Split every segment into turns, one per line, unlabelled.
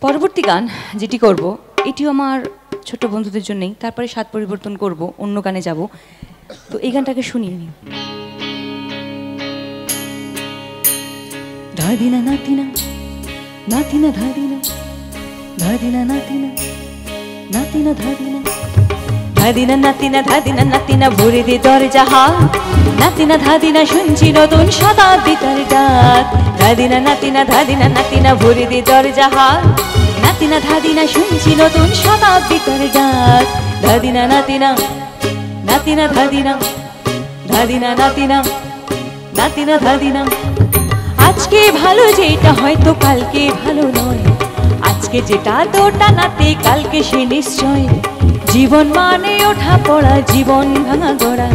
পরবর্তী গান যেটি করব এটিও আমার ছোট বন্ধুদের জন্যই, তারপরে স্বাদ পরিবর্তন করব, অন্য গানে যাব। তো এই গানটাকে শুনিয়ে নিই। ধাদিনা নাতিনা নাতিনা ধাদিনা ধাদিনা নাতিনা নাতিনা ধাদিনা ধাদিনা নাতিনা ধাদিনা নাতিনা ভরে দে দরজা হাত, নাতিনা ধাদিনা শুনছি নতুন শতাব্দীর ডাক। ধাদিনা নাতিনা ধাদিনা নাতিনা ভরে দে দরজা হাত, নাতিনা ধাদিনা শুনছি নতুন শতাব্দীর ডাক। ধাদিনা নাতিনা নাতিনা ধাদিনা ধাদিনা নাতিনা নাতিনা ধাদিনা। আজকে ভালো যেটা হয়তো কালকে ভালো নয়, আজকে যেটা তোটা নাতে কালকে সে নিশ্চয়। জীবন মানে ওঠা পড়া, জীবন ভাঙা গড়া,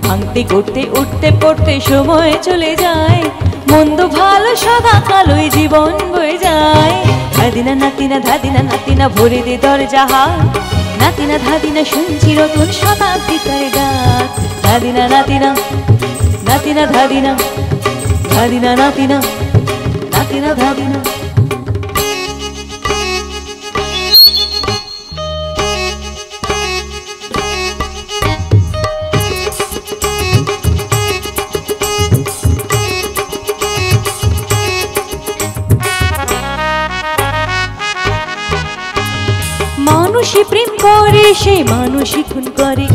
ভাঙতে করতে উঠতে পড়তে সময় চলে যায়। মন্দ ভালো সদা কালোই জীবন বয়ে যায়। ধাদিনা নাতিনা ধাদিনা নাতিনা ভরে দে দরজা হাত, নাতিনা ধাদিনা শুনছি নতুন শতাব্দীর ডাক। ধাদিনা নাতিনা নাতিনা ধাদিনা ধাদিনা নাতিনা নাতিনা ধাদিনা। মানুষই প্রেম করে সেই মানুষই খুন করে,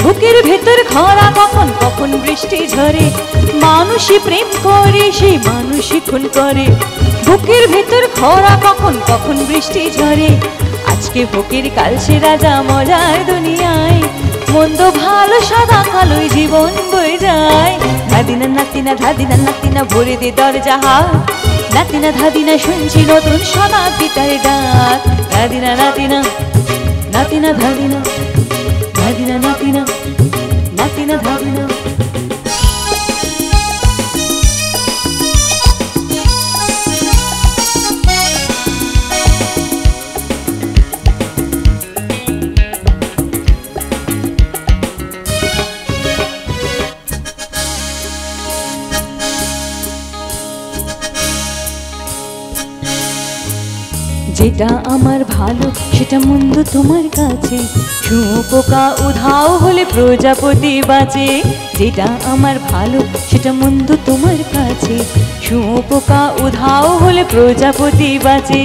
বুকের ভেতর খরা কখন কখন বৃষ্টি ঝরে। মানুষই প্রেম করে সেই মানুষই খুন করে, বুকের ভেতর খরা কখন কখন বৃষ্টি ঝরে। আজকে ফকির কাল সে রাজা মজার দুনিয়ায়, মন্দ ভালো সাদা কালোই জীবন বয়ে যায়। ধাদিনা নাতিনা ধাদিনা নাতিনা ভরে দে দরজা হাত, নাতিনা ধাদিনা শুনছি নতুন শতাব্দীর ডাক। ধাদিনা নাতিনা নাতিনা ধাদিনা ধাদিনা নাতিনা নাতিনা ধাদিনা। যেটা আমার ভালো সেটা মন্দ তোমার কাছে, শুঁয়োপোকা উধাও হলে প্রজাপতি বাঁচে। যেটা আমার ভালো সেটা মন্দ তোমার কাছে, শুঁয়োপোকা উধাও হলে প্রজাপতি বাঁচে।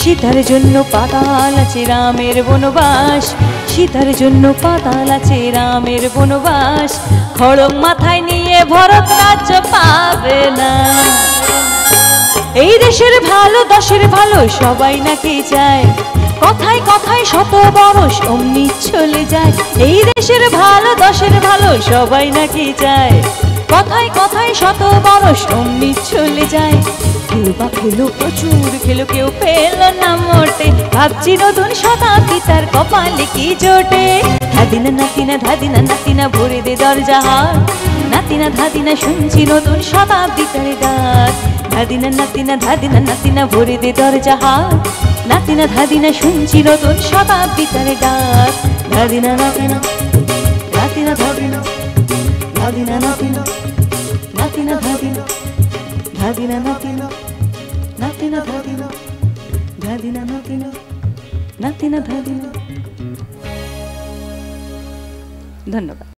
সীতার জন্য পাতাল আছে রামের বনবাস, সীতার জন্য পাতাল আছে রামের বনবাস। খড়গ মাথায় নিয়ে ভরত রাজ্য পাবে না। এই দেশের ভালো দশের ভালো সবাই নাকি চায়, কথায় কথায় শত বরস অমনি চলে যায়। এই দেশের ভালো দশের ভালো সবাই নাকি চায়, কথায় কথায় শত বরস অমনি চলে যায়। কেউ বা খেলো প্রচুর খেলো, কেউ পেল না মোটে, ভাবছি নতুন শতাব্দী তার কপালে কি জোটে। ধাদিনা নাতিনা ধাদিনা নাতিনা ভরে দে দরজা হাত, নাতিনা ধাদিনা শুনছি নতুন শতাব্দীর ডাক। ধাদিনা নাতিনা ধাদিনা নাতিনা ভরে দে দরজা হাত, নাতিনা ধাদিনা শুনছি নতুন শতাব্দীর ডাক। ধাদিনা নাতিনা নাতিনা ধাদিনা ধাদিনা নাতিনা নাতিনা ধাদিনা ধাদিনা নাতিনা নাতিনা ধাদিনা ধাদিনা নাতিনা নাতিনা ধাদিনা। ধন্যবাদ।